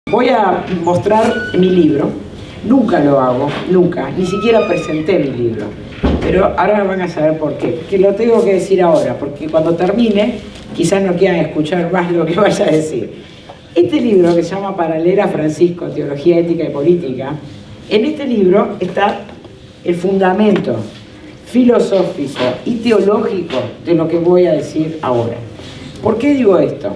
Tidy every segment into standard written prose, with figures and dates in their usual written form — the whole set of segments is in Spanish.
Voy a mostrar mi libro. Nunca lo hago, nunca, ni siquiera presenté mi libro. Pero ahora van a saber por qué. Que lo tengo que decir ahora, porque cuando termine, quizás no quieran escuchar más lo que vaya a decir. Este libro, que se llama Para leer a Francisco, Teología, Ética y Política, en este libro está el fundamento filosófico y teológico de lo que voy a decir ahora. ¿Por qué digo esto?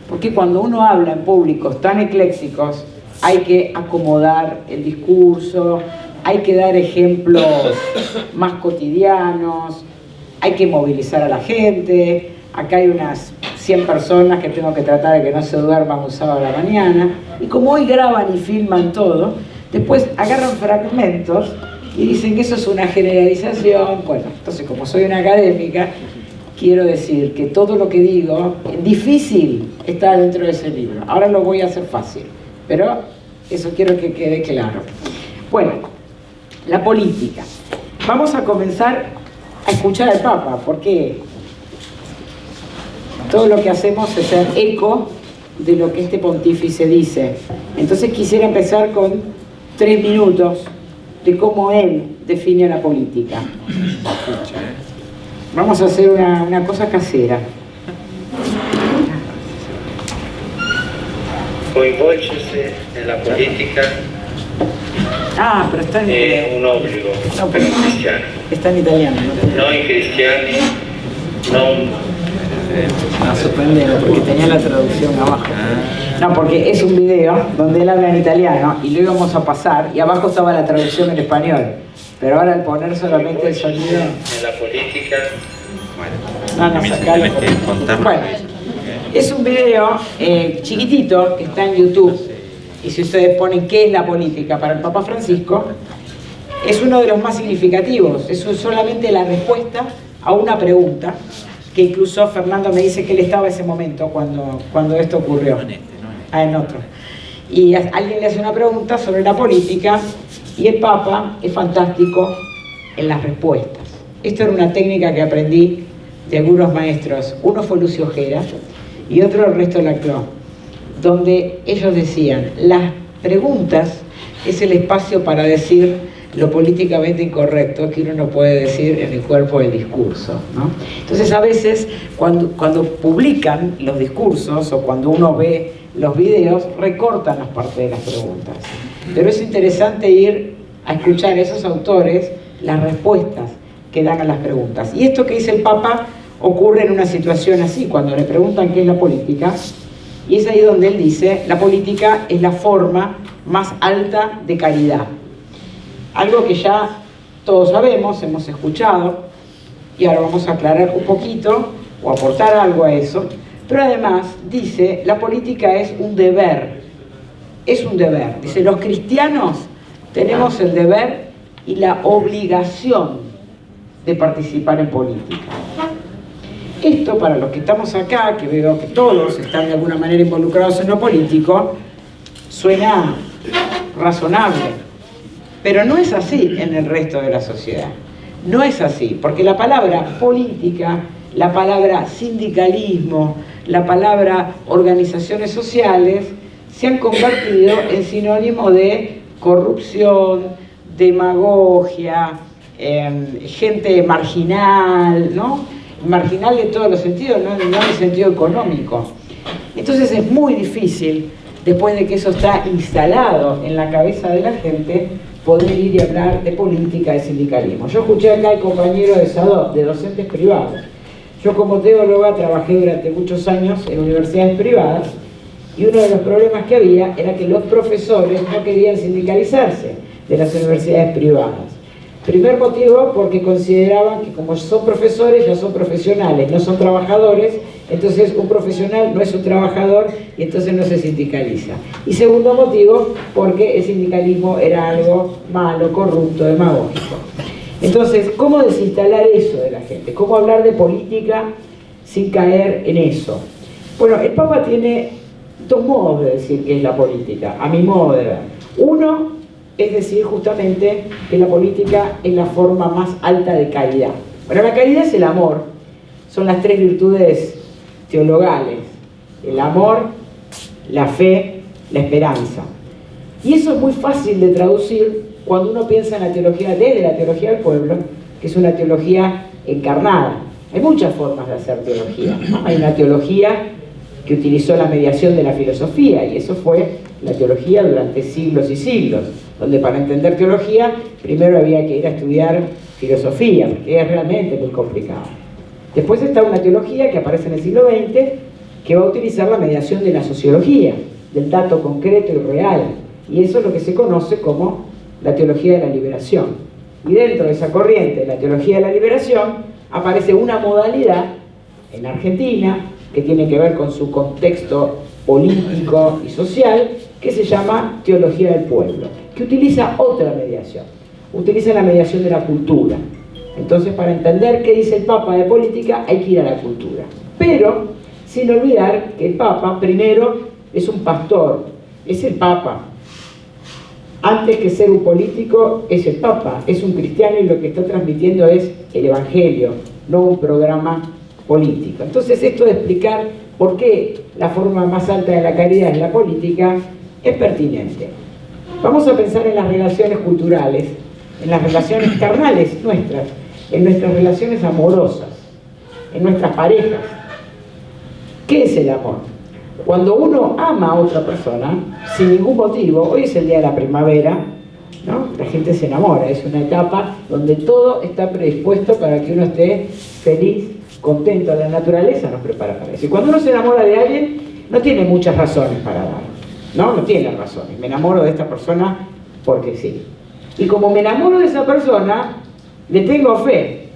Porque cuando uno habla en públicos tan eclécticos, hay que acomodar el discurso, hay que dar ejemplos más cotidianos, hay que movilizar a la gente. Acá hay unas 100 personas que tengo que tratar de que no se duerman un sábado a la mañana. Y como hoy graban y filman todo, después agarran fragmentos y dicen que eso es una generalización. Bueno, entonces como soy una académica, quiero decir que todo lo que digo, difícil, está dentro de ese libro. Ahora lo voy a hacer fácil, pero eso quiero que quede claro. Bueno, la política. Vamos a comenzar a escuchar al Papa, porque todo lo que hacemos es hacer eco de lo que este pontífice dice. Entonces quisiera empezar con 3 minutos de cómo él define la política. Vamos a hacer una cosa casera. Coinvolgersi nella politica pero está en è un obbligo per i cristiani. Está en italiano. Noi cristiani non... No, sorprendente, porque tenía la traducción abajo. No, porque es un video donde él habla en italiano y lo íbamos a pasar y abajo estaba la traducción en español. Pero ahora al poner solamente el sonido... Nella politica... No, sacalo. Bueno, es un video chiquitito que está en YouTube. Y si ustedes ponen qué es la política para el Papa Francisco, es uno de los más significativos. Eso es solamente la respuesta a una pregunta, que incluso Fernando me dice que él estaba en ese momento cuando esto ocurrió. En otro. Y alguien le hace una pregunta sobre la política y el Papa es fantástico en las respuestas. Esto era una técnica que aprendí de algunos maestros. Uno fue Lucio Ojeda y otro Ernesto Laclau, donde ellos decían, las preguntas es el espacio para decir lo políticamente incorrecto que uno no puede decir en el cuerpo del discurso, ¿no? Entonces a veces cuando publican los discursos o cuando uno ve los videos, recortan las partes de las preguntas. Pero es interesante ir a escuchar a esos autores las respuestas que dan a las preguntas. Y esto que dice el Papa ocurre en una situación así, cuando le preguntan qué es la política, y es ahí donde él dice, la política es la forma más alta de caridad. Algo que ya todos sabemos, hemos escuchado, y ahora vamos a aclarar un poquito, o aportar algo a eso, pero además dice, la política es un deber, Dice, los cristianos tenemos el deber y la obligación de participar en política. Esto, para los que estamos acá, que veo que todos están de alguna manera involucrados en lo político, suena razonable, pero no es así en el resto de la sociedad. No es así, porque la palabra política, la palabra sindicalismo, la palabra organizaciones sociales, se han convertido en sinónimo de corrupción, demagogia, gente marginal, ¿no? Marginal en todos los sentidos, no en el sentido económico. Entonces es muy difícil, después de que eso está instalado en la cabeza de la gente, poder ir y hablar de política, de sindicalismo. Yo escuché acá al compañero de SADOP, de docentes privados. Yo como teóloga trabajé durante muchos años en universidades privadas y uno de los problemas que había era que los profesores no querían sindicalizarse de las universidades privadas. Primer motivo, porque consideraban que como son profesores, ya son profesionales, no son trabajadores, entonces un profesional no es un trabajador y entonces no se sindicaliza. Y segundo motivo, porque el sindicalismo era algo malo, corrupto, demagógico. Entonces, ¿cómo desinstalar eso de la gente? ¿Cómo hablar de política sin caer en eso? Bueno, el Papa tiene 2 modos de decir qué es la política, a mi modo de ver. Uno, es decir, justamente que la política es la forma más alta de caridad. Bueno, la caridad es el amor, son las 3 virtudes teologales: el amor, la fe la esperanza. Y eso es muy fácil de traducir cuando uno piensa en la teología, desde la teología del pueblo, que es una teología encarnada. Hay muchas formas de hacer teología, ¿no? Hay una teología que utilizó la mediación de la filosofía, y eso fue la teología durante siglos y siglos, donde para entender teología primero había que ir a estudiar filosofía, porque es realmente muy complicado. Después está una teología que aparece en el siglo XX, que va a utilizar la mediación de la sociología, del dato concreto y real, y eso es lo que se conoce como la teología de la liberación. Y dentro de esa corriente, la teología de la liberación, aparece una modalidad en Argentina que tiene que ver con su contexto político y social, que se llama teología del pueblo, que utiliza otra mediación, utiliza la mediación de la cultura. Entonces, para entender qué dice el Papa de política, hay que ir a la cultura, pero sin olvidar que el Papa primero es un pastor, es el Papa. Antes que ser un político, es el Papa, es un cristiano, y lo que está transmitiendo es el Evangelio, no un programa político. Entonces, esto de explicar por qué la forma más alta de la caridad es la política es pertinente. Vamos a pensar en las relaciones culturales, en las relaciones carnales nuestras, en nuestras relaciones amorosas, en nuestras parejas. ¿Qué es el amor? Cuando uno ama a otra persona, sin ningún motivo, hoy es el día de la primavera, ¿no? La gente se enamora, es una etapa donde todo está predispuesto para que uno esté feliz, contento. La naturaleza nos prepara para eso. Y cuando uno se enamora de alguien, no tiene muchas razones para dar, ¿no? No tiene razones. Me enamoro de esta persona porque sí. Y como me enamoro de esa persona, le tengo fe,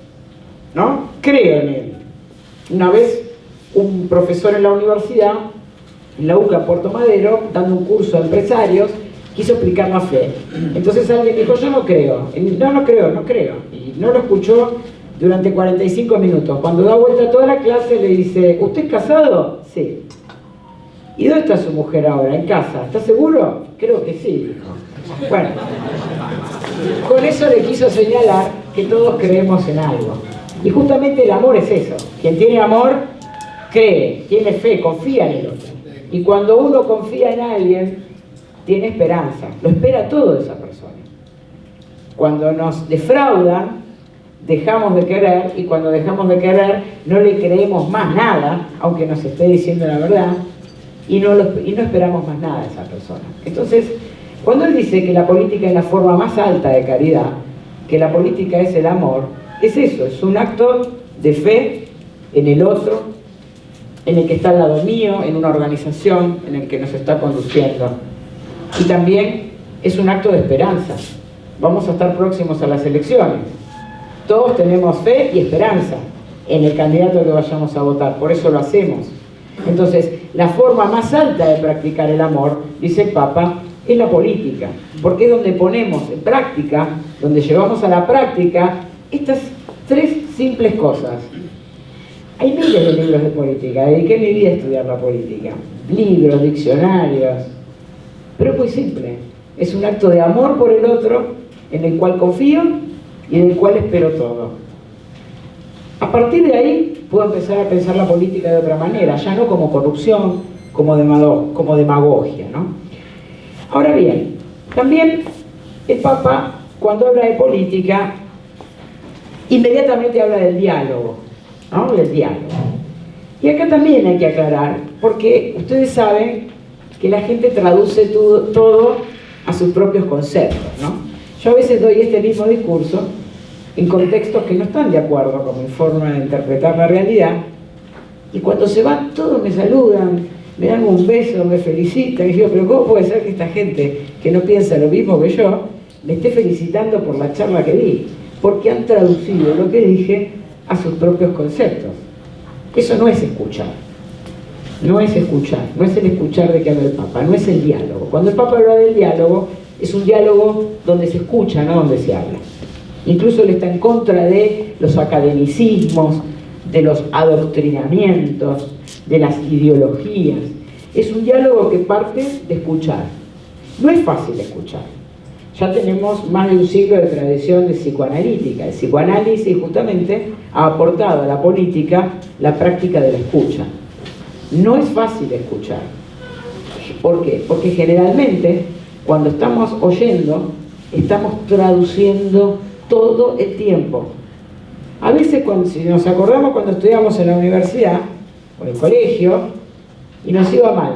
¿no? Creo en él. Una vez, un profesor en la universidad, en la UCA Puerto Madero, dando un curso a empresarios, quiso explicar la fe. Entonces alguien dijo, yo no creo. No creo. Y no lo escuchó durante 45 minutos. Cuando da vuelta toda la clase le dice, ¿usted es casado? Sí. ¿Y dónde está su mujer ahora? En casa. ¿Está seguro? Creo que sí, dijo. Bueno, con eso le quiso señalar que todos creemos en algo. Y justamente el amor es eso. Quien tiene amor, cree, tiene fe, confía en el otro. Y cuando uno confía en alguien, tiene esperanza, lo espera todo de esa persona. Cuando nos defraudan, dejamos de querer, y cuando dejamos de querer, no le creemos más nada, aunque nos esté diciendo la verdad, y no esperamos más nada de esa persona. Entonces, cuando él dice que la política es la forma más alta de caridad, que la política es el amor, es eso, es un acto de fe en el otro, en el que está al lado mío, en una organización, en el que nos está conduciendo. Y también es un acto de esperanza. Vamos a estar próximos a las elecciones. Todos tenemos fe y esperanza en el candidato que vayamos a votar, por eso lo hacemos. Entonces, la forma más alta de practicar el amor, dice el Papa, es la política, porque es donde ponemos en práctica, donde llevamos a la práctica estas tres simples cosas. Hay miles de libros de política, dediqué mi vida a estudiar la política, libros, diccionarios, pero es muy simple, es un acto de amor por el otro, en el cual confío y en el cual espero todo. A partir de ahí puedo empezar a pensar la política de otra manera, ya no como corrupción, como demagogia, ¿no? Ahora bien, también el Papa, cuando habla de política, inmediatamente habla del diálogo, ¿no? Del diálogo. Y acá también hay que aclarar, porque ustedes saben que la gente traduce todo a sus propios conceptos, ¿no? Yo a veces doy este mismo discurso en contextos que no están de acuerdo con mi forma de interpretar la realidad, y cuando se van todos me saludan, me dan un beso, me felicitan, y digo, pero ¿cómo puede ser que esta gente que no piensa lo mismo que yo me esté felicitando por la charla que di? Porque han traducido lo que dije a sus propios conceptos. Eso no es escuchar. No es escuchar, no es el escuchar de que habla el Papa, no es el diálogo. Cuando el Papa habla del diálogo, es un diálogo donde se escucha, no donde se habla. Incluso él está en contra de los academicismos, de los adoctrinamientos, de las ideologías. Es un diálogo que parte de escuchar. No es fácil escuchar. Ya tenemos más de un siglo de tradición de psicoanalítica. El psicoanálisis justamente ha aportado a la política la práctica de la escucha. No es fácil escuchar. ¿Por qué? Porque generalmente cuando estamos oyendo, estamos traduciendo todo el tiempo. A veces, si nos acordamos cuando estudiamos en la universidad o en el colegio y nos iba mal,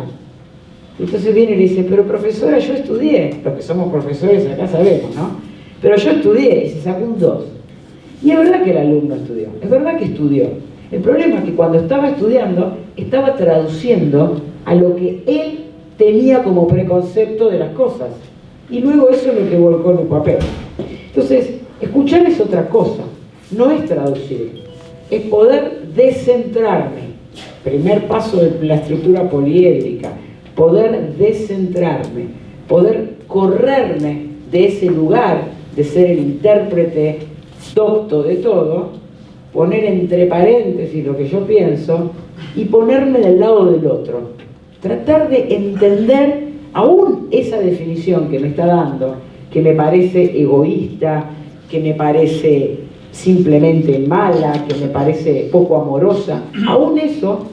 entonces viene y le dice, pero profesora, yo estudié. Los que somos profesores acá sabemos, ¿no? Pero yo estudié, y se sacó un 2. Y es verdad que el alumno estudió, es verdad que estudió. El problema es que cuando estaba estudiando, estaba traduciendo a lo que él tenía como preconcepto de las cosas. Y luego eso es lo que volcó en un papel. Entonces, escuchar es otra cosa, no es traducir, es poder descentrarme. Primer paso de la estructura poliédrica, poder descentrarme, poder correrme de ese lugar de ser el intérprete docto de todo, poner entre paréntesis lo que yo pienso y ponerme del lado del otro. Tratar de entender aún esa definición que me está dando, que me parece egoísta, que me parece simplemente mala, que me parece poco amorosa, aún eso,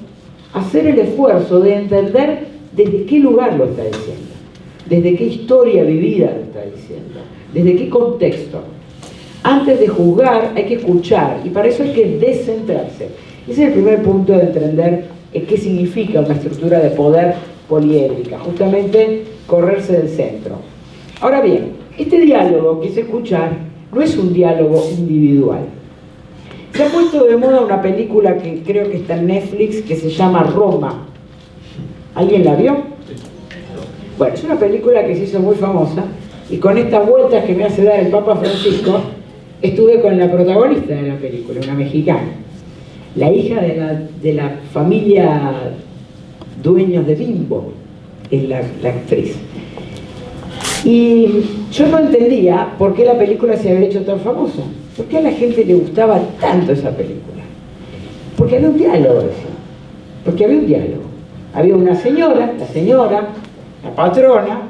hacer el esfuerzo de entender desde qué lugar lo está diciendo, desde qué historia vivida lo está diciendo, desde qué contexto. Antes de juzgar hay que escuchar, y para eso hay que descentrarse. Ese es el primer punto de entender qué significa una estructura de poder poliédrica, justamente correrse del centro. Ahora bien, este diálogo que es escuchar no es un diálogo individual. Se ha puesto de moda una película que creo que está en Netflix que se llama Roma. ¿Alguien la vio? Bueno, es una película que se hizo muy famosa y con estas vueltas que me hace dar el Papa Francisco, estuve con la protagonista de la película, una mexicana, la hija de la familia dueños de Bimbo, es la actriz. Y yo no entendía por qué la película se había hecho tan famosa. ¿Por qué a la gente le gustaba tanto esa película? Porque había un diálogo, decía. Porque había un diálogo. Había una señora, la patrona,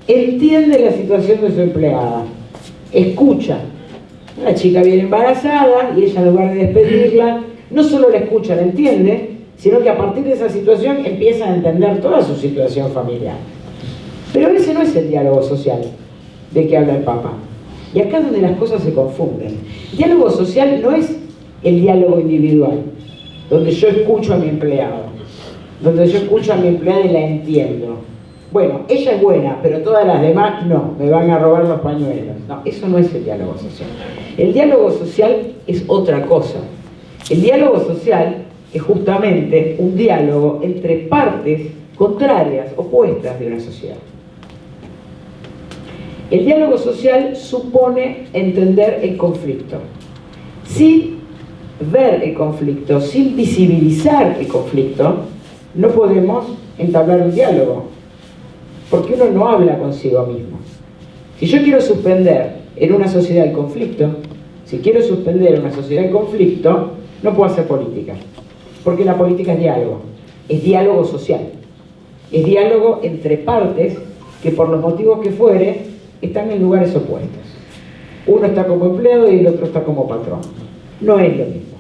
entiende la situación de su empleada, escucha. La chica viene embarazada y ella, en lugar de despedirla, no solo la escucha, la entiende, sino que a partir de esa situación empieza a entender toda su situación familiar. Pero ese no es el diálogo social de que habla el Papa. Y acá es donde las cosas se confunden. El diálogo social no es el diálogo individual, donde yo escucho a mi empleado, donde yo escucho a mi empleada y la entiendo. Bueno, ella es buena, pero todas las demás no, me van a robar los pañuelos. No, eso no es el diálogo social. El diálogo social es otra cosa. El diálogo social es justamente un diálogo entre partes contrarias, opuestas de una sociedad. El diálogo social supone entender el conflicto. Sin ver el conflicto, sin visibilizar el conflicto, no podemos entablar un diálogo, porque uno no habla consigo mismo. Si yo quiero suspender en una sociedad el conflicto, si quiero suspender en una sociedad el conflicto, no puedo hacer política, porque la política es diálogo social, es diálogo entre partes que por los motivos que fuere están en lugares opuestos. Uno está como empleado y el otro está como patrón. No es lo mismo.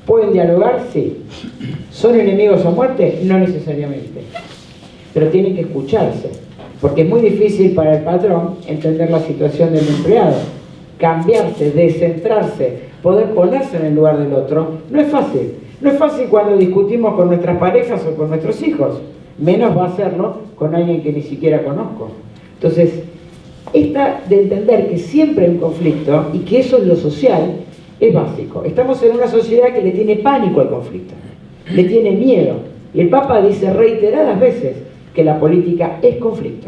¿Pueden dialogar? Sí. ¿Son enemigos a muerte? No necesariamente. Pero tienen que escucharse, porque es muy difícil para el patrón entender la situación del empleado. Cambiarse, descentrarse, poder ponerse en el lugar del otro, no es fácil. No es fácil cuando discutimos con nuestras parejas o con nuestros hijos. Menos va a hacerlo con alguien que ni siquiera conozco. Entonces, esta de entender que siempre hay un conflicto y que eso es lo social, es básico. Estamos en una sociedad que le tiene pánico al conflicto, le tiene miedo. Y el Papa dice reiteradas veces que la política es conflicto.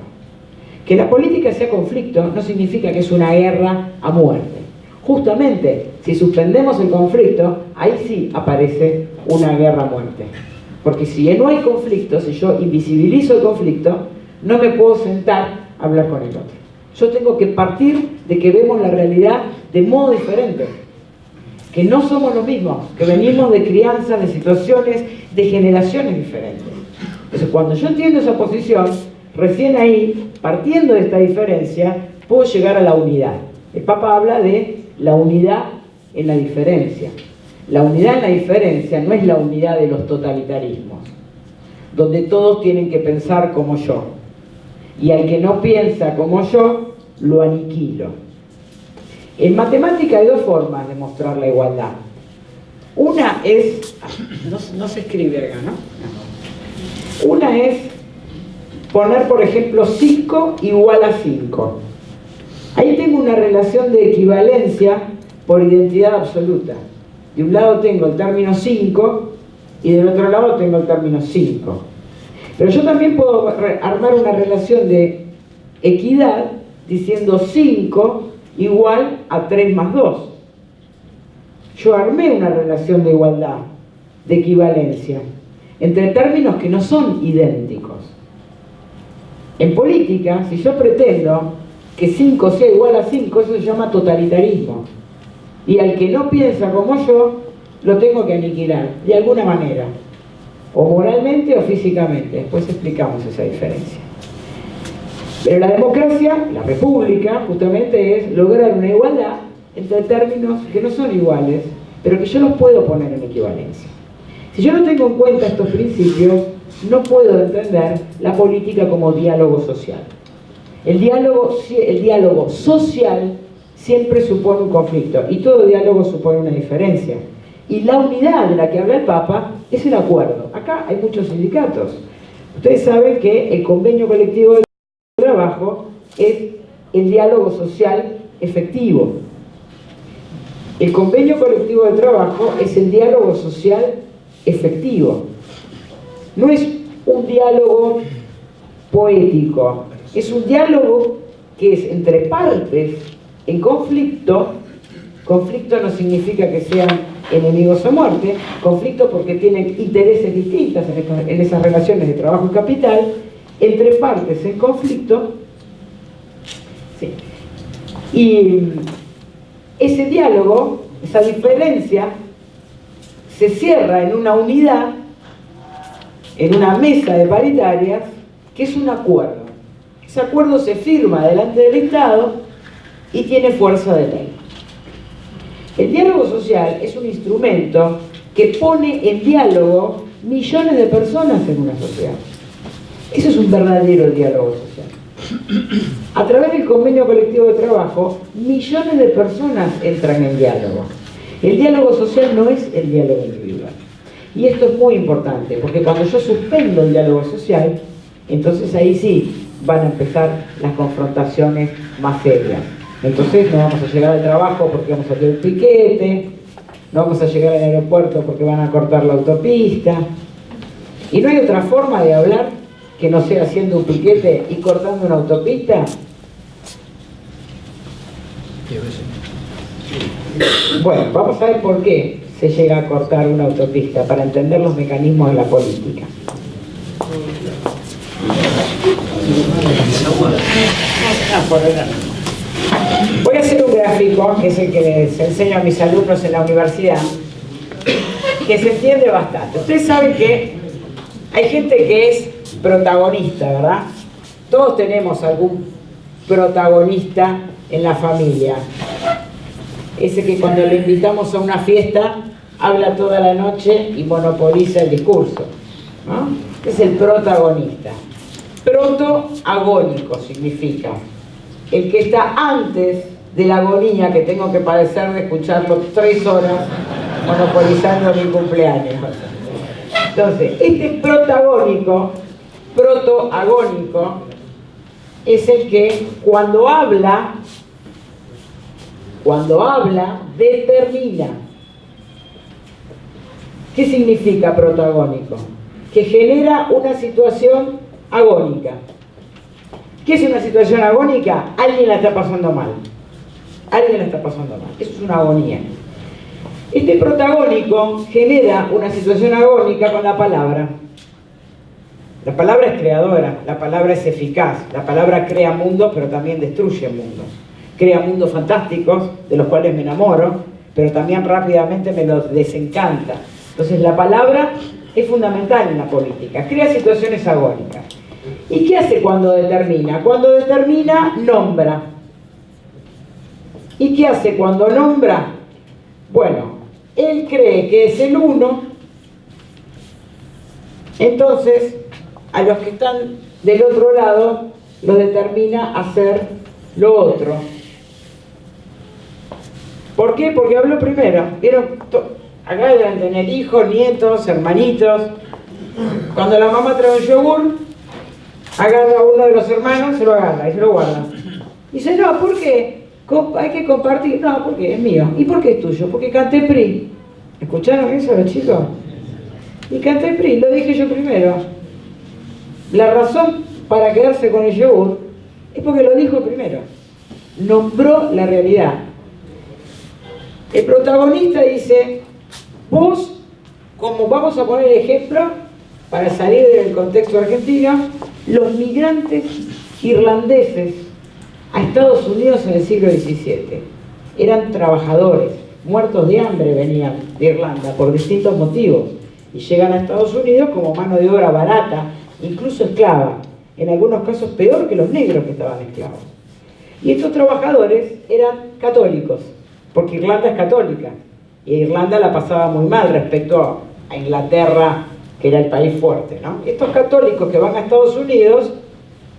Que la política sea conflicto no significa que es una guerra a muerte. Justamente, si suspendemos el conflicto, ahí sí aparece una guerra a muerte. Porque si no hay conflicto, si yo invisibilizo el conflicto, no me puedo sentar a hablar con el otro. Yo tengo que partir de que vemos la realidad de modo diferente, que no somos los mismos, que venimos de crianzas, de situaciones, de generaciones diferentes. Entonces, cuando yo entiendo esa posición, recién ahí, partiendo de esta diferencia, puedo llegar a la unidad. El Papa habla de la unidad en la diferencia. La unidad en la diferencia no es la unidad de los totalitarismos. donde todos tienen que pensar como yo. Y al que no piensa como yo, lo aniquilo. En matemática hay dos formas de mostrar la igualdad. Una es, no se escribe acá, ¿no? Una es poner, por ejemplo, 5 igual a 5. Ahí tengo una relación de equivalencia por identidad absoluta. De un lado tengo el término 5 y del otro lado tengo el término 5. Pero yo también puedo armar una relación de equidad diciendo 5 igual a 3 más 2. Yo armé una relación de igualdad, de equivalencia, entre términos que no son idénticos. En política, si yo pretendo que 5 sea igual a 5, eso se llama totalitarismo. Y al que no piensa como yo, lo tengo que aniquilar, de alguna manera. O moralmente o físicamente. Después explicamos esa diferencia. Pero la democracia, la república, justamente es lograr una igualdad entre términos que no son iguales, pero que yo los puedo poner en equivalencia. Si yo no tengo en cuenta estos principios, no puedo entender la política como diálogo social. El diálogo social siempre supone un conflicto, y todo diálogo supone una diferencia. Y la unidad de la que habla el Papa es el acuerdo. Acá hay muchos sindicatos. Ustedes saben que el convenio colectivo de trabajo es el diálogo social efectivo. El convenio colectivo de trabajo es el diálogo social efectivo. No es un diálogo poético, es un diálogo que es entre partes en conflicto. Conflicto no significa que sean enemigos a muerte, conflicto porque tienen intereses distintos en esas relaciones de trabajo y capital, entre partes en conflicto. Sí. Y ese diálogo, esa diferencia, se cierra en una unidad, en una mesa de paritarias, que es un acuerdo. Ese acuerdo se firma delante del Estado y tiene fuerza de ley. El diálogo social es un instrumento que pone en diálogo millones de personas en una sociedad. Eso es un verdadero diálogo social. A través del convenio colectivo de trabajo, millones de personas entran en diálogo. El diálogo social no es el diálogo individual. Y esto es muy importante, porque cuando yo suspendo el diálogo social, entonces ahí sí van a empezar las confrontaciones más serias. Entonces no vamos a llegar al trabajo porque vamos a tener piquete, no vamos a llegar al aeropuerto porque van a cortar la autopista. Y no hay otra forma de hablar que no sea haciendo un piquete y cortando una autopista. Bueno, vamos a ver por qué se llega a cortar una autopista, para entender los mecanismos de la política. Voy a hacer un gráfico, que es el que les enseño a mis alumnos en la universidad, que se entiende bastante. Ustedes saben que hay gente que es protagonista, ¿verdad? Todos tenemos algún protagonista en la familia. Ese que cuando lo invitamos a una fiesta habla toda la noche y monopoliza el discurso, ¿no? Es el protagonista. Protoagónico significa el que está antes de la agonía que tengo que padecer de escucharlo 3 horas monopolizando mi cumpleaños. Entonces, este protagonismo, protoagónico, es el que cuando habla, determina. ¿Qué significa protagónico? Que genera una situación agónica. ¿Qué es una situación agónica? Alguien la está pasando mal. Alguien la está pasando mal. Eso es una agonía. Este protagónico genera una situación agónica con la palabra. La palabra es creadora, la palabra es eficaz, la palabra crea mundos, pero también destruye mundos. Crea mundos fantásticos, de los cuales me enamoro, pero también rápidamente me los desencanta. Entonces la palabra es fundamental en la política, crea situaciones agónicas. ¿Y qué hace cuando determina? Cuando determina, nombra. ¿Y qué hace cuando nombra? Bueno, él cree que es el uno, entonces a los que están del otro lado los determina hacer lo otro. ¿Por qué? Porque habló primero. ¿Vieron? Acá deben tener hijos, nietos, hermanitos. Cuando la mamá trae un yogur, agarra a uno de los hermanos, se lo agarra y se lo guarda. Dice, no, ¿por qué? Hay que compartir. No, porque es mío. ¿Y por qué es tuyo? Porque canté PRI. ¿Escucharon eso los chicos? Y canté PRI, lo dije yo primero. La razón para quedarse con el yogur es porque lo dijo primero. Nombró la realidad. El protagonista dice, vos, como vamos a poner el ejemplo, para salir del contexto argentino, los migrantes irlandeses a Estados Unidos en el siglo XVII eran trabajadores, muertos de hambre venían de Irlanda por distintos motivos y llegan a Estados Unidos como mano de obra barata, incluso esclava, en algunos casos peor que los negros que estaban esclavos. Y estos trabajadores eran católicos, porque Irlanda es católica, y Irlanda la pasaba muy mal respecto a Inglaterra, que era el país fuerte, ¿no? Estos católicos que van a Estados Unidos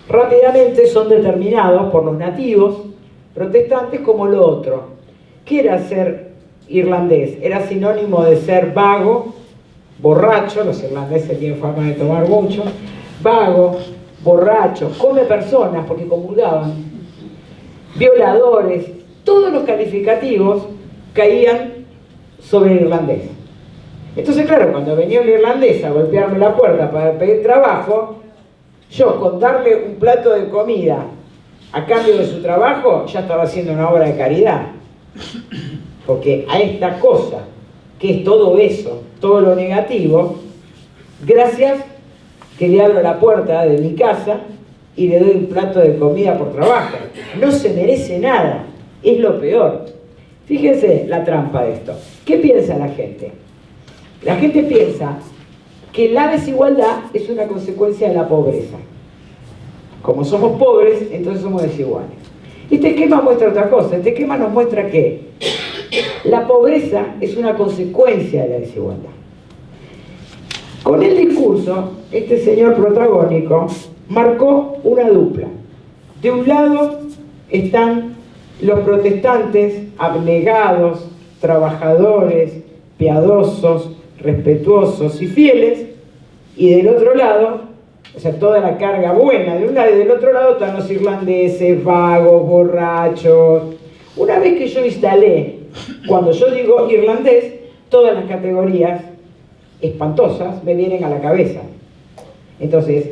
rápidamente son determinados por los nativos protestantes como lo otro. ¿Qué era ser irlandés? Era sinónimo de ser vago, borracho, los irlandeses tienen fama de tomar mucho, vago, borracho, come personas porque comulgaban, violadores, todos los calificativos caían sobre el irlandés. Entonces, claro, cuando venía un irlandés a golpearme la puerta para pedir trabajo, yo con darle un plato de comida a cambio de su trabajo, ya estaba haciendo una obra de caridad. Porque a esta cosa, que es todo eso, todo lo negativo, gracias que le abro la puerta de mi casa y le doy un plato de comida por trabajo. No se merece nada, es lo peor. Fíjense la trampa de esto. ¿Qué piensa la gente? La gente piensa que la desigualdad es una consecuencia de la pobreza. Como somos pobres, entonces somos desiguales. Este esquema muestra otra cosa. Este esquema nos muestra que la pobreza es una consecuencia de la desigualdad. Con el discurso, este señor protagónico marcó una dupla. De un lado están los protestantes abnegados, trabajadores, piadosos, respetuosos y fieles, y del otro lado, o sea, toda la carga buena de un lado, y del otro lado están los irlandeses, vagos, borrachos. Una vez que yo instalé, cuando yo digo irlandés, todas las categorías espantosas me vienen a la cabeza. Entonces,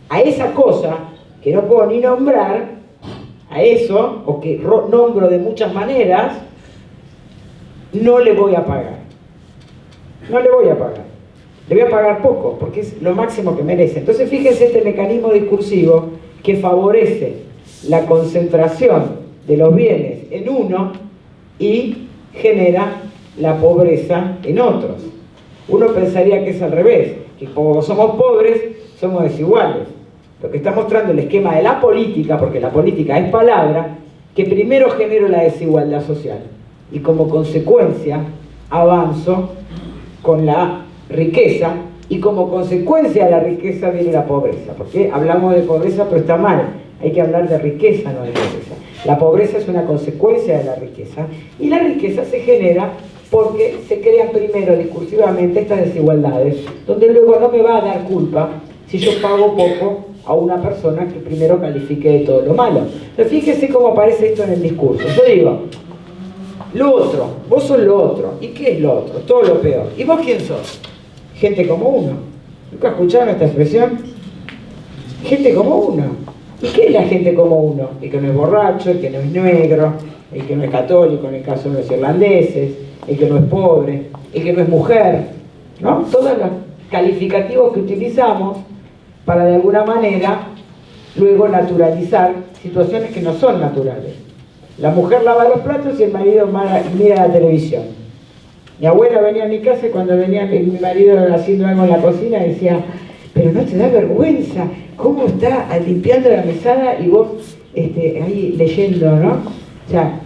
a esa cosa que no puedo ni nombrar, a eso, o que nombro de muchas maneras, no le voy a pagar. No le voy a pagar. Le voy a pagar poco, porque es lo máximo que merece. Entonces, fíjense este mecanismo discursivo que favorece la concentración de los bienes en uno y genera la pobreza en otros. Uno pensaría que es al revés, que como somos pobres, somos desiguales. Lo que está mostrando el esquema de la política, porque la política es palabra, que primero genero la desigualdad social y como consecuencia avanzo con la riqueza, y como consecuencia de la riqueza viene la pobreza, porque hablamos de pobreza pero está mal, hay que hablar de riqueza, no de pobreza. La pobreza es una consecuencia de la riqueza, y la riqueza se genera porque se crean primero discursivamente estas desigualdades, donde luego no me va a dar culpa si yo pago poco a una persona que primero califique de todo lo malo. Pero fíjese cómo aparece esto en el discurso. Yo digo, lo otro, vos sos lo otro. ¿Y qué es lo otro? Todo lo peor. ¿Y vos quién sos? Gente como uno. ¿Nunca escucharon esta expresión? Gente como uno. ¿Y qué es la gente como uno? El que no es borracho, el que no es negro, el que no es católico en el caso de los irlandeses, el que no es pobre, el que no es mujer, ¿no? Todos los calificativos que utilizamos para de alguna manera luego naturalizar situaciones que no son naturales. La mujer lava los platos y el marido mira la televisión. Mi abuela venía a mi casa y cuando venía mi marido haciendo algo en la cocina decía, pero no te da vergüenza, ¿cómo está limpiando la mesada y vos ahí leyendo, ¿no? O sea,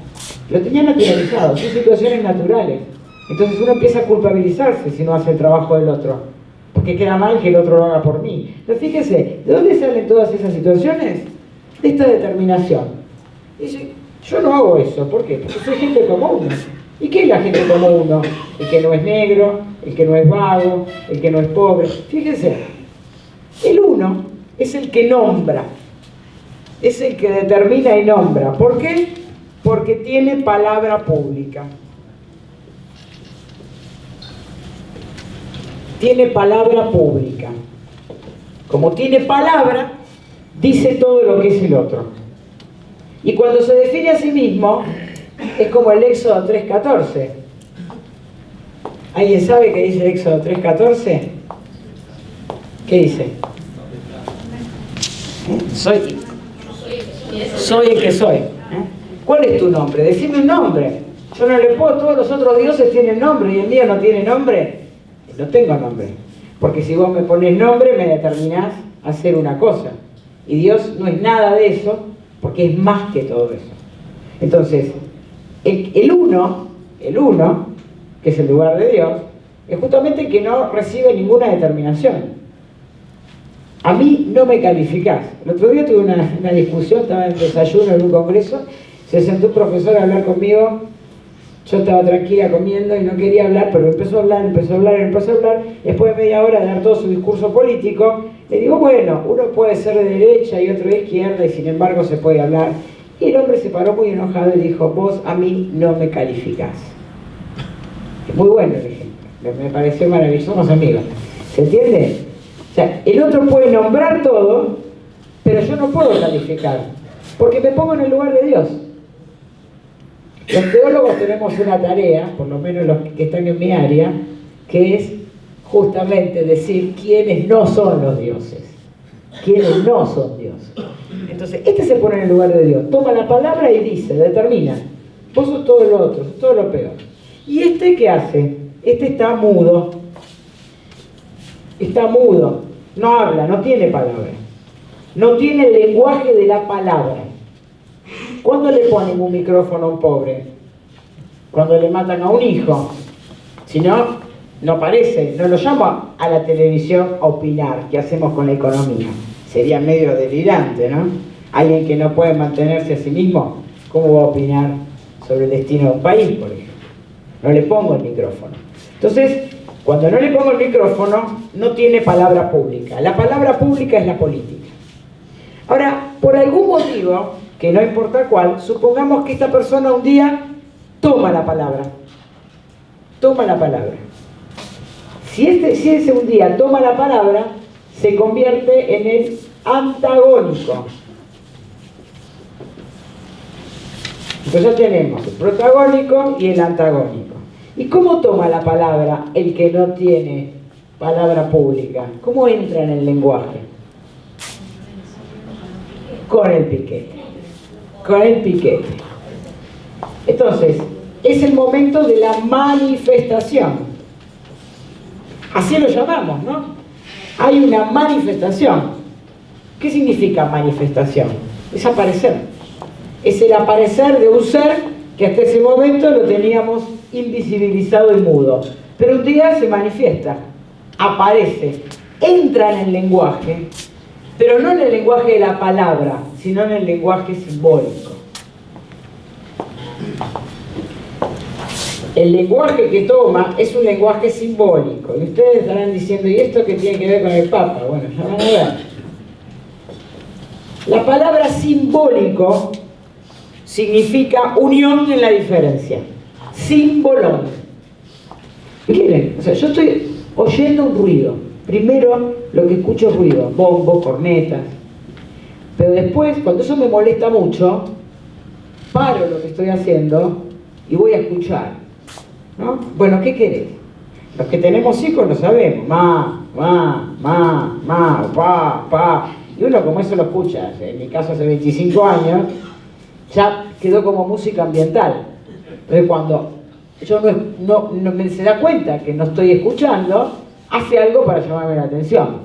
lo tenía naturalizado, son situaciones naturales. Entonces uno empieza a culpabilizarse si no hace el trabajo del otro. porque queda mal que el otro lo haga por mí. Pero fíjese, ¿de dónde salen todas esas situaciones? De esta determinación. Dice, yo no hago eso, ¿por qué? Porque soy gente como uno. ¿Y qué es la gente como uno? El que no es negro, el que no es vago, el que no es pobre. Fíjese, el uno es el que nombra, es el que determina y nombra. ¿Por qué? Porque tiene palabra pública. Tiene palabra pública. Como tiene palabra, dice todo lo que es el otro. Y cuando se define a sí mismo, es como el Éxodo 3:14. ¿Alguien sabe qué dice el Éxodo 3:14? ¿Qué dice? Soy el que soy. ¿Cuál es tu nombre? Decime un nombre. Yo no le puedo, todos los otros dioses tienen nombre y el mío no tiene nombre. No tengo nombre. Porque si vos me pones nombre, me determinás a hacer una cosa. Y Dios no es nada de eso, porque es más que todo eso. Entonces, el uno, que es el lugar de Dios, es justamente el que no recibe ninguna determinación. A mí no me calificás. El otro día tuve una discusión, estaba en desayuno en un congreso, se sentó un profesor a hablar conmigo, yo estaba tranquila comiendo y no quería hablar, pero empezó a hablar, después de media hora de dar todo su discurso político, le digo, bueno, uno puede ser de derecha y otro de izquierda y sin embargo se puede hablar. Y el hombre se paró muy enojado y dijo, vos a mí no me calificás. Es muy bueno el ejemplo, me pareció maravilloso, somos amigos. ¿Se entiende? O sea, el otro puede nombrar todo, pero yo no puedo calificar, porque me pongo en el lugar de Dios. Los teólogos tenemos una tarea, por lo menos los que están en mi área, que es justamente decir quiénes no son los dioses, quiénes no son dioses. Entonces, este se pone en el lugar de Dios, toma la palabra y dice, determina, vos sos todo lo otro, sos todo lo peor. ¿Y este qué hace? Este está mudo, no habla, no tiene palabra, no tiene el lenguaje de la palabra. ¿Cuándo le ponen un micrófono a un pobre? Cuando le matan a un hijo. Si no, no aparece, no lo llama a la televisión a opinar. ¿Qué hacemos con la economía? Sería medio delirante, ¿no? Alguien que no puede mantenerse a sí mismo, ¿cómo va a opinar sobre el destino de un país, por ejemplo? No le pongo el micrófono. Entonces, cuando no le pongo el micrófono, no tiene palabra pública. La palabra pública es la política. Ahora, por algún motivo, que no importa cuál, supongamos que esta persona un día toma la palabra. Si ese un día toma la palabra, se convierte en el antagónico. Entonces ya tenemos el protagónico y el antagónico. ¿Y cómo toma la palabra el que no tiene palabra pública? ¿Cómo entra en el lenguaje? Con el piquete. Entonces, es el momento de la manifestación. Así lo llamamos, ¿no? Hay una manifestación. ¿Qué significa manifestación? Es aparecer. Es el aparecer de un ser que hasta ese momento lo teníamos invisibilizado y mudo. Pero un día se manifiesta, aparece, entra en el lenguaje, pero no en el lenguaje de la palabra, sino en el lenguaje simbólico. El lenguaje que toma es un lenguaje simbólico. Y ustedes estarán diciendo, ¿y esto qué tiene que ver con el Papa? Bueno, ya van a ver. La palabra simbólico significa unión en la diferencia. Simbolón. Miren, o sea, yo estoy oyendo un ruido. Primero lo que escucho es ruido, bombos, cornetas. Pero después, cuando eso me molesta mucho, paro lo que estoy haciendo y voy a escuchar, ¿no? Bueno, ¿qué querés? Los que tenemos hijos lo sabemos. Pa. Y uno como eso lo escucha. En mi caso hace 25 años, ya quedó como música ambiental. Entonces cuando yo no se da cuenta que no estoy escuchando, hace algo para llamarme la atención,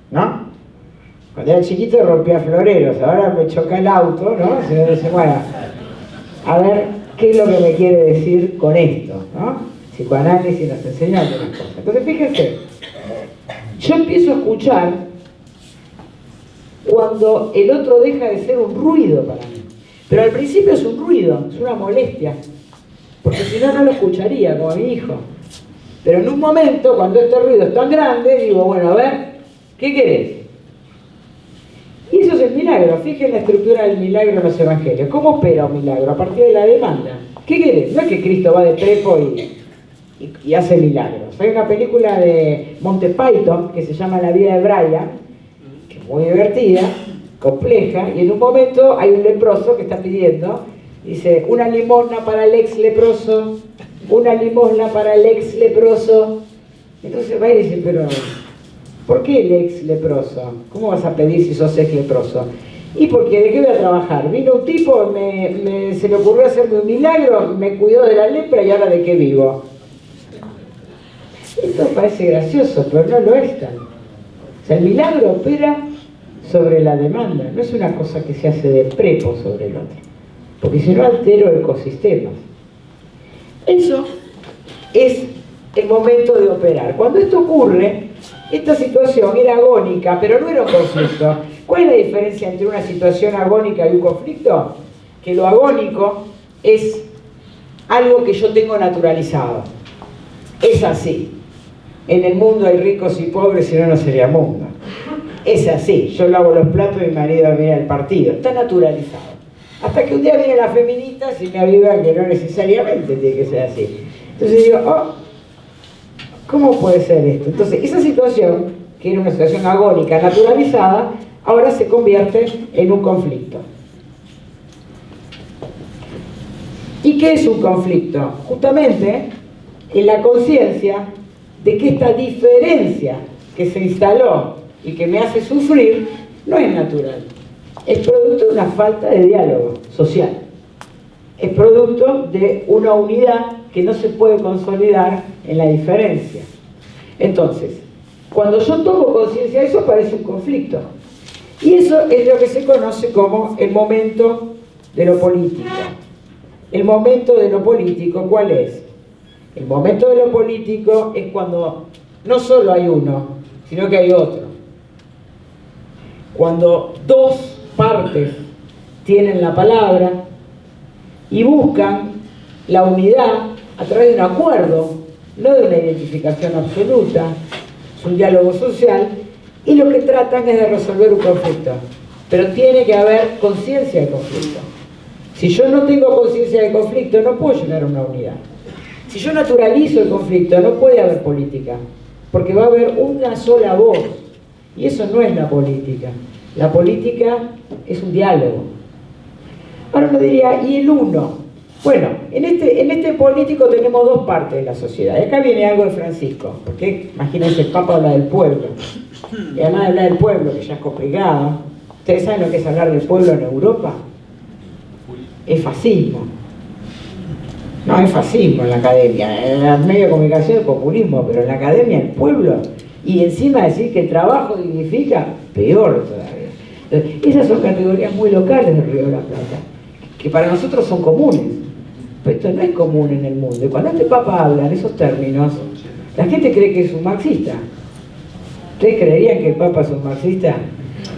¿no? Cuando era chiquito rompía floreros, ahora me choca el auto, ¿no? Bueno, a ver qué es lo que me quiere decir con esto, ¿no? Psicoanálisis nos enseña algunas cosas. Entonces fíjense, Yo empiezo a escuchar cuando el otro deja de ser un ruido para mí. Pero al principio es un ruido, es una molestia, porque si no, no lo escucharía como mi hijo. Pero en un momento, cuando este ruido es tan grande, digo, bueno, a ver, ¿qué querés? Y eso es el milagro. Fíjense la estructura del milagro en los evangelios. ¿Cómo opera un milagro? A partir de la demanda. ¿Qué querés? No es que Cristo va de prepo y hace milagros. Hay una película de Monty Python que se llama La vida de Brian, que es muy divertida, compleja, y en un momento hay un leproso que está pidiendo, dice, una limosna para el ex leproso, una limosna para el ex leproso. Entonces va y dice, pero ¿por qué el ex leproso? ¿Cómo vas a pedir si sos ex leproso? Y porque ¿de qué voy a trabajar? Vino un tipo, se le ocurrió hacerme un milagro, me cuidó de la lepra y ahora ¿de qué vivo? Esto parece gracioso, pero no lo es tan. O sea, el milagro opera sobre la demanda, no es una cosa que se hace de prepo sobre el otro, porque si no altero ecosistemas. Eso es el momento de operar. Cuando esto ocurre, esta situación era agónica, pero no era un conflicto. ¿Cuál es la diferencia entre una situación agónica y un conflicto? Que lo agónico es algo que yo tengo naturalizado. Es así. En el mundo hay ricos y pobres, si no, no sería mundo. Es así. Yo lavo los platos y mi marido mira el partido. Está naturalizado. Hasta que un día viene la feminista y me aviva que no necesariamente tiene que ser así. Entonces digo, oh, ¿cómo puede ser esto? Entonces, esa situación, que era una situación agónica, naturalizada, ahora se convierte en un conflicto. ¿Y qué es un conflicto? Justamente en la conciencia de que esta diferencia que se instaló y que me hace sufrir no es natural. Es producto de una falta de diálogo social. Es producto de una unidad que no se puede consolidar en la diferencia. Entonces, cuando yo tomo conciencia de eso, parece un conflicto. Y eso es lo que se conoce como el momento de lo político. El momento de lo político, ¿cuál es? El momento de lo político es cuando no solo hay uno, sino que hay otro. Cuando dos partes tienen la palabra y buscan la unidad a través de un acuerdo, no de una identificación absoluta, es un diálogo social, y lo que tratan es de resolver un conflicto. Pero tiene que haber conciencia de conflicto. Si yo no tengo conciencia de conflicto, no puedo llegar a una unidad. Si yo naturalizo el conflicto, no puede haber política, porque va a haber una sola voz, y eso no es la política. La política es un diálogo. Ahora uno diría, ¿y el uno? Bueno, en este político tenemos dos partes de la sociedad. Y acá viene algo de Francisco, porque imagínense, el Papa habla del pueblo. Y además de hablar del pueblo, que ya es complicado. ¿Ustedes saben lo que es hablar del pueblo en Europa? Es fascismo. No es fascismo en la academia. En los medios de comunicación es populismo, pero en la academia el pueblo. Y encima decir que el trabajo dignifica, peor todavía. Entonces, esas son categorías muy locales del Río de la Plata, que para nosotros son comunes. Pero esto no es común en el mundo. Y cuando este Papa habla en esos términos, la gente cree que es un marxista. ¿Ustedes creerían que el Papa es un marxista?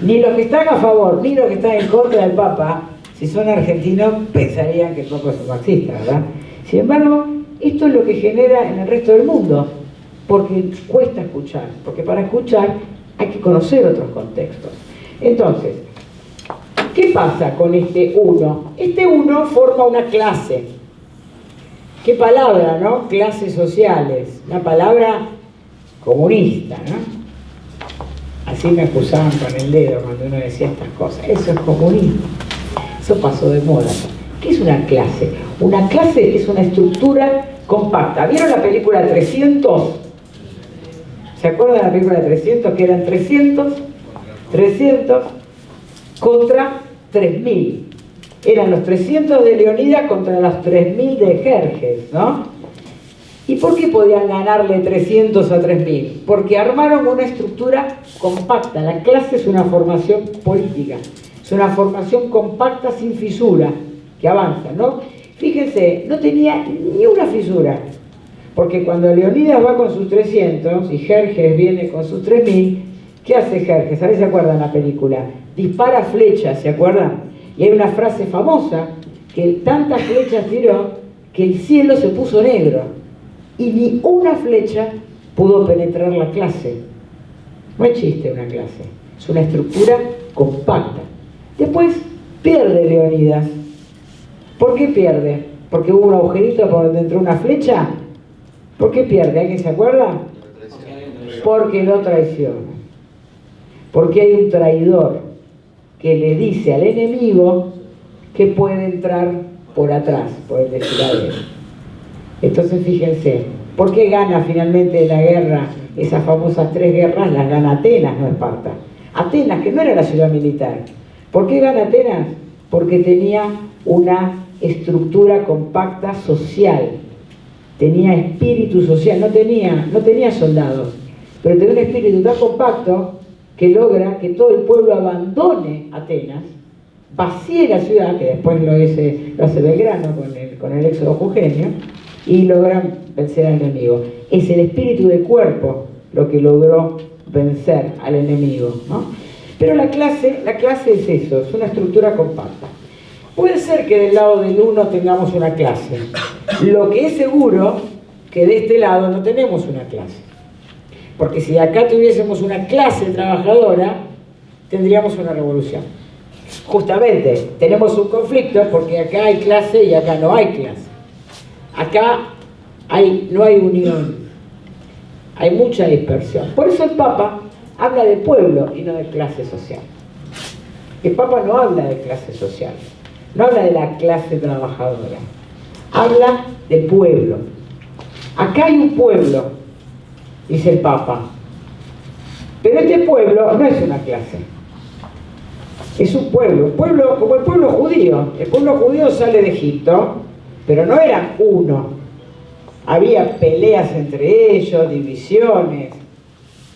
Ni los que están a favor, ni los que están en contra del Papa, si son argentinos, pensarían que el Papa es un marxista, ¿verdad? Sin embargo, esto es lo que genera en el resto del mundo, porque cuesta escuchar, porque para escuchar hay que conocer otros contextos. Entonces, ¿qué pasa con este uno? Este uno forma una clase. ¿Qué palabra, no? Clases sociales, una palabra comunista, ¿no? Así me acusaban con el dedo cuando uno decía estas cosas. Eso es comunismo. Eso pasó de moda. ¿Qué es una clase? Una clase es una estructura compacta. ¿Vieron la película 300? ¿Se acuerdan de la película de 300? Que eran 300 contra 3000. Eran los 300 de Leonidas contra los 3000 de Jerjes, ¿no? ¿Y por qué podían ganarle 300 a 3000? Porque armaron una estructura compacta. La clase es una formación política. Es una formación compacta sin fisura, que avanza, ¿no? Fíjense, no tenía ni una fisura. Porque cuando Leonidas va con sus 300 y Jerjes viene con sus 3000, ¿qué hace Jerjes? A ver si se acuerdan la película. Dispara flechas, ¿se acuerdan? Y hay una frase famosa, que tantas flechas tiró que el cielo se puso negro y ni una flecha pudo penetrar la clase. No es chiste una clase, es una estructura compacta. Después pierde Leonidas. ¿Por qué pierde? ¿Porque hubo un agujerito por donde entró una flecha? ¿Por qué pierde? ¿Alguien se acuerda? Porque lo traiciona. Porque hay un traidor que le dice al enemigo que puede entrar por atrás, por el desfiladero. Entonces fíjense, ¿por qué gana finalmente la guerra? Esas famosas 3 guerras las gana Atenas, no Esparta. Atenas, que no era la ciudad militar. ¿Por qué gana Atenas? Porque tenía una estructura compacta social, tenía espíritu social, no tenía soldados, pero tenía un espíritu tan compacto que logra que todo el pueblo abandone Atenas, vacíe la ciudad, que después lo hace Belgrano con el éxodo jujeño, y logran vencer al enemigo. Es el espíritu de cuerpo lo que logró vencer al enemigo, ¿no? Pero la clase es eso, es una estructura compacta. Puede ser que del lado del uno tengamos una clase. Lo que es seguro que de este lado no tenemos una clase. Porque si acá tuviésemos una clase trabajadora, tendríamos una revolución. Justamente, tenemos un conflicto porque acá hay clase y acá no hay clase. Acá no hay unión, hay mucha dispersión. Por eso el Papa habla de pueblo y no de clase social. El Papa no habla de clase social, no habla de la clase trabajadora, habla del pueblo. Acá hay un pueblo, dice el Papa, pero este pueblo no es una clase, es un pueblo como el pueblo judío. El pueblo judío sale de Egipto, pero no eran uno, había peleas entre ellos, divisiones.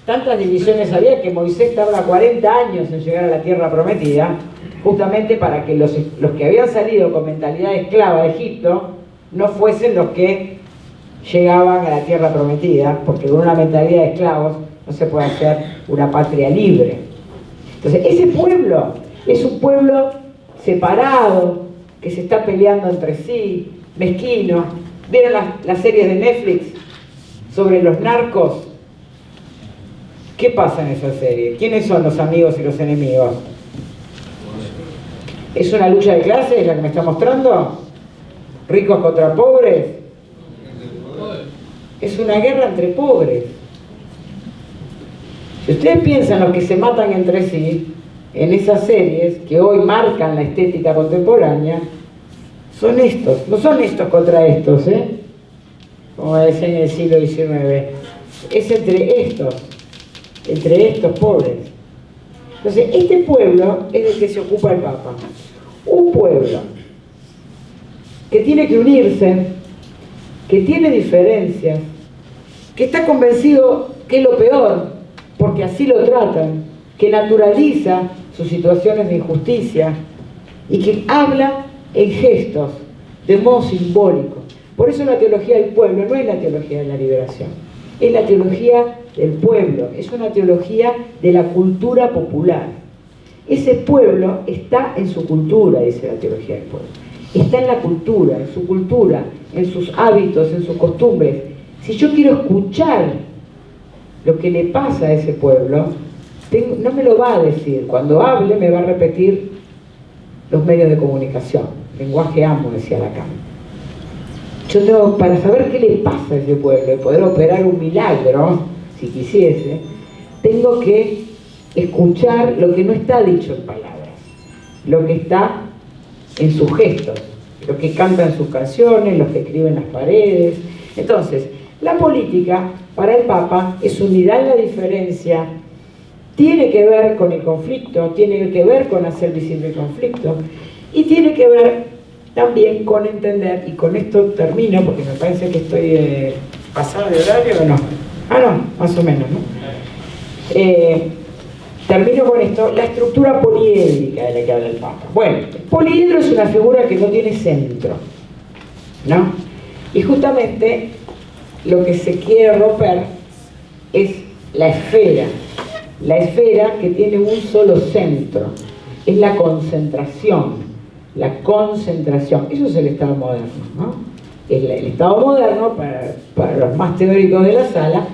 Tantas divisiones había que Moisés tardaba 40 años en llegar a la tierra prometida, justamente para que los que habían salido con mentalidad esclava de Egipto no fuesen los que llegaban a la tierra prometida, porque con una mentalidad de esclavos no se puede hacer una patria libre. Entonces, ese pueblo es un pueblo separado, que se está peleando entre sí, mezquino. ¿Vieron las series de Netflix sobre los narcos? ¿Qué pasa en esa serie? ¿Quiénes son los amigos y los enemigos? ¿Es una lucha de clases la que me está mostrando? ¿Ricos contra pobres? Es una guerra entre pobres. Si ustedes piensan los que se matan entre sí en esas series que hoy marcan la estética contemporánea, son estos, no son estos contra estos, como decía en el siglo XIX, es entre estos pobres. Entonces, este pueblo es del que se ocupa el Papa. Un pueblo que tiene que unirse, que tiene diferencias, que está convencido que es lo peor, porque así lo tratan, que naturaliza sus situaciones de injusticia y que habla en gestos, de modo simbólico. Por eso la teología del pueblo no es la teología de la liberación, es la teología del pueblo, es una teología de la cultura popular. Ese pueblo está en su cultura, dice la teología del pueblo. Está en la cultura, en su cultura, en sus hábitos, en sus costumbres. Si yo quiero escuchar lo que le pasa a ese pueblo, no me lo va a decir. Cuando hable me va a repetir los medios de comunicación. Lenguaje amo, decía Lacan. Yo tengo, para saber qué le pasa a ese pueblo y poder operar un milagro, si quisiese, tengo que escuchar lo que no está dicho en palabras, lo que está en sus gestos, lo que canta en sus canciones, lo que escribe en las paredes. Entonces, la política para el Papa es unidad en la diferencia, tiene que ver con el conflicto, tiene que ver con hacer visible el conflicto y tiene que ver también con entender, y con esto termino porque me parece que estoy pasado de horario o no. No, más o menos, ¿no? Termino con esto, la estructura poliédrica de la que habla el Papa. Bueno, el poliedro es una figura que no tiene centro, ¿no? Y justamente lo que se quiere romper es la esfera que tiene un solo centro, es la concentración, eso es el Estado moderno, ¿no? El Estado moderno, para los más teóricos de la sala,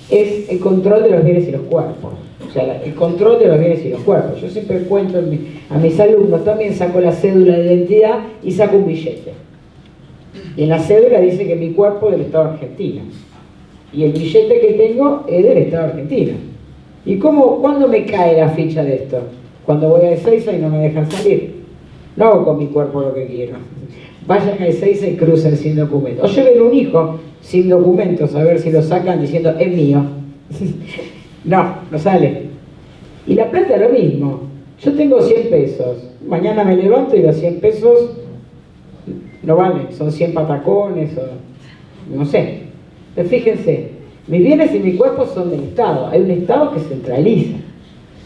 es el control de los bienes y los cuerpos. O sea, el control de los bienes y los cuerpos. Yo siempre cuento a mis alumnos, también saco la cédula de identidad y saco un billete. Y en la cédula dice que mi cuerpo es del Estado argentino. Y el billete que tengo es del Estado argentino. ¿Y cuándo me cae la ficha de esto? Cuando voy a Ezeiza y no me dejan salir. No hago con mi cuerpo lo que quiero. Vayan a Ezeiza y crucen sin documento. O lleven un hijo sin documentos a ver si lo sacan diciendo, es mío. No sale. Y la plata es lo mismo. Yo tengo 100 pesos. Mañana me levanto y los 100 pesos no valen. Son 100 patacones o no sé. Pero fíjense, mis bienes y mi cuerpo son del Estado. Hay un Estado que centraliza.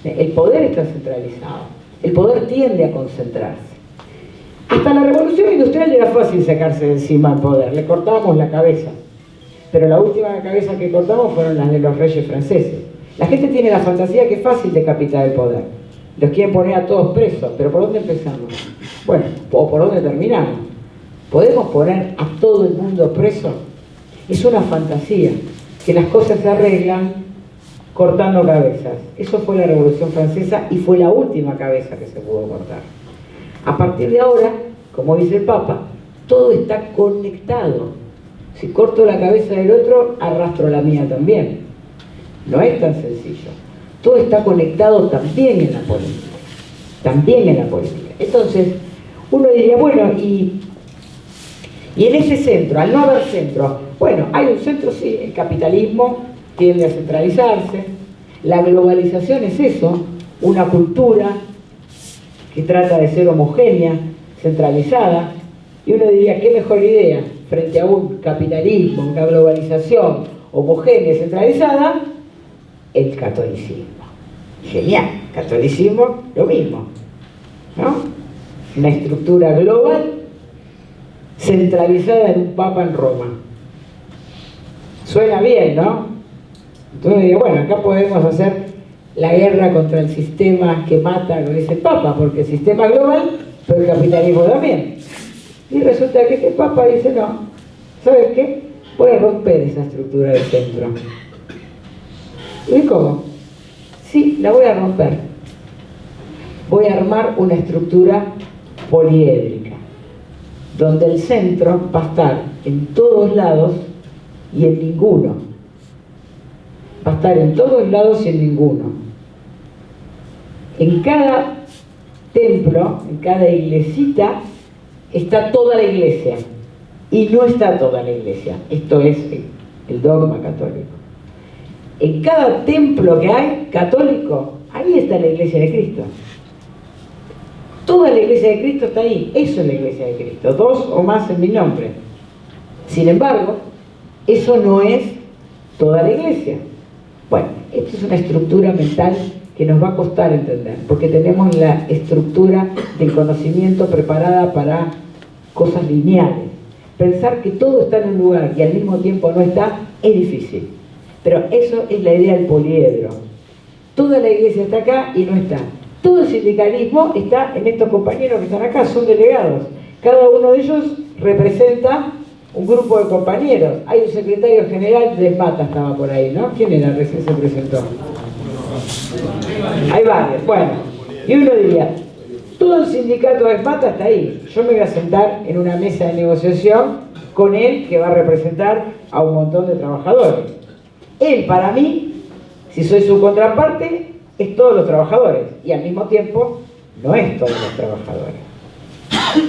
El poder está centralizado. El poder tiende a concentrarse. Hasta la Revolución Industrial era fácil sacarse de encima el poder. Le cortábamos la cabeza. Pero la última cabeza que cortamos fueron las de los reyes franceses. La gente tiene la fantasía que es fácil decapitar el poder. Los quieren poner a todos presos. ¿Pero por dónde empezamos? Bueno, ¿o por dónde terminamos? ¿Podemos poner a todo el mundo preso? Es una fantasía. Que las cosas se arreglan cortando cabezas. Eso fue la Revolución Francesa y fue la última cabeza que se pudo cortar. A partir de ahora, como dice el Papa, todo está conectado. Si corto la cabeza del otro, arrastro la mía también. No es tan sencillo. Todo está conectado también en la política. También en la política. Entonces, uno diría, bueno, y en ese centro, al no haber centro, bueno, hay un centro, sí, el capitalismo tiende a centralizarse, la globalización es eso, una cultura que trata de ser homogénea, centralizada, y uno diría, ¿qué mejor idea? Frente a un capitalismo, una globalización homogénea, centralizada, el catolicismo. Genial, catolicismo, lo mismo, ¿no? Una estructura global centralizada en un papa en Roma. Suena bien, ¿no? Entonces digo, bueno, acá podemos hacer la guerra contra el sistema que mata, lo dice el Papa, porque el sistema es global, pero el capitalismo también. Y resulta que este Papa dice, no, ¿sabes qué? Voy a romper esa estructura del centro. ¿Y cómo? Sí, la voy a romper. Voy a armar una estructura poliédrica, donde el centro va a estar en todos lados y en ninguno. Va a estar en todos lados y en ninguno. En cada templo, en cada iglesita, está toda la iglesia. Y no está toda la iglesia. Esto es el dogma católico. En cada templo que hay católico, ahí está la iglesia de Cristo. Toda la iglesia de Cristo está ahí. Eso es la iglesia de Cristo. 2 o más en mi nombre. Sin embargo, eso no es toda la iglesia. Bueno, esto es una estructura mental que nos va a costar entender, porque tenemos la estructura del conocimiento preparada para cosas lineales. Pensar que todo está en un lugar y al mismo tiempo no está, es difícil. Pero eso es la idea del poliedro. Toda la iglesia está acá y no está. Todo el sindicalismo está en estos compañeros que están acá, son delegados. Cada uno de ellos representa un grupo de compañeros. Hay un secretario general de Mata, estaba por ahí, ¿no? ¿Quién era? Recién se presentó. Hay varios. Bueno, y uno diría, todo el sindicato de Mata está ahí. Yo me voy a sentar en una mesa de negociación con él, que va a representar a un montón de trabajadores. Él, para mí, si soy su contraparte, es todos los trabajadores. Y al mismo tiempo, no es todos los trabajadores.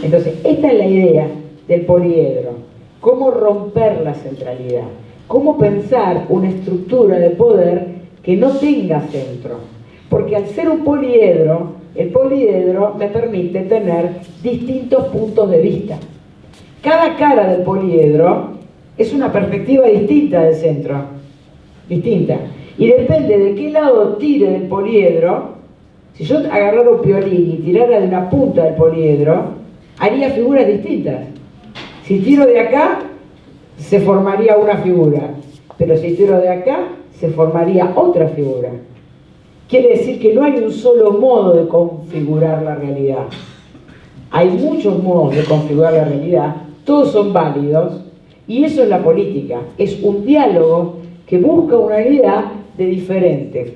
Entonces, esta es la idea del poliedro. Cómo romper la centralidad, cómo pensar una estructura de poder que no tenga centro. Porque al ser un poliedro, el poliedro me permite tener distintos puntos de vista. Cada cara del poliedro es una perspectiva distinta del centro, distinta. Y depende de qué lado tire del poliedro, si yo agarrara un piolín y tirara de una punta del poliedro, haría figuras distintas. Si tiro de acá, se formaría una figura, pero si tiro de acá, se formaría otra figura. Quiere decir que no hay un solo modo de configurar la realidad. Hay muchos modos de configurar la realidad, todos son válidos, y eso es la política, es un diálogo que busca una realidad de diferentes,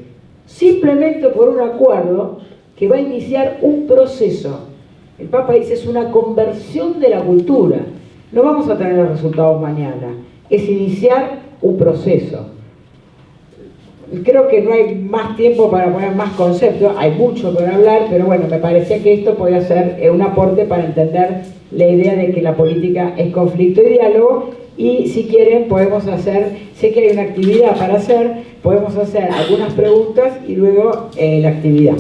simplemente por un acuerdo que va a iniciar un proceso. El Papa dice, es una conversión de la cultura. No vamos a tener los resultados mañana, es iniciar un proceso. Creo que no hay más tiempo para poner más conceptos, hay mucho para hablar, pero bueno, me parecía que esto podía ser un aporte para entender la idea de que la política es conflicto y diálogo, y si quieren podemos hacer, sé que hay una actividad para hacer, podemos hacer algunas preguntas y luego la actividad.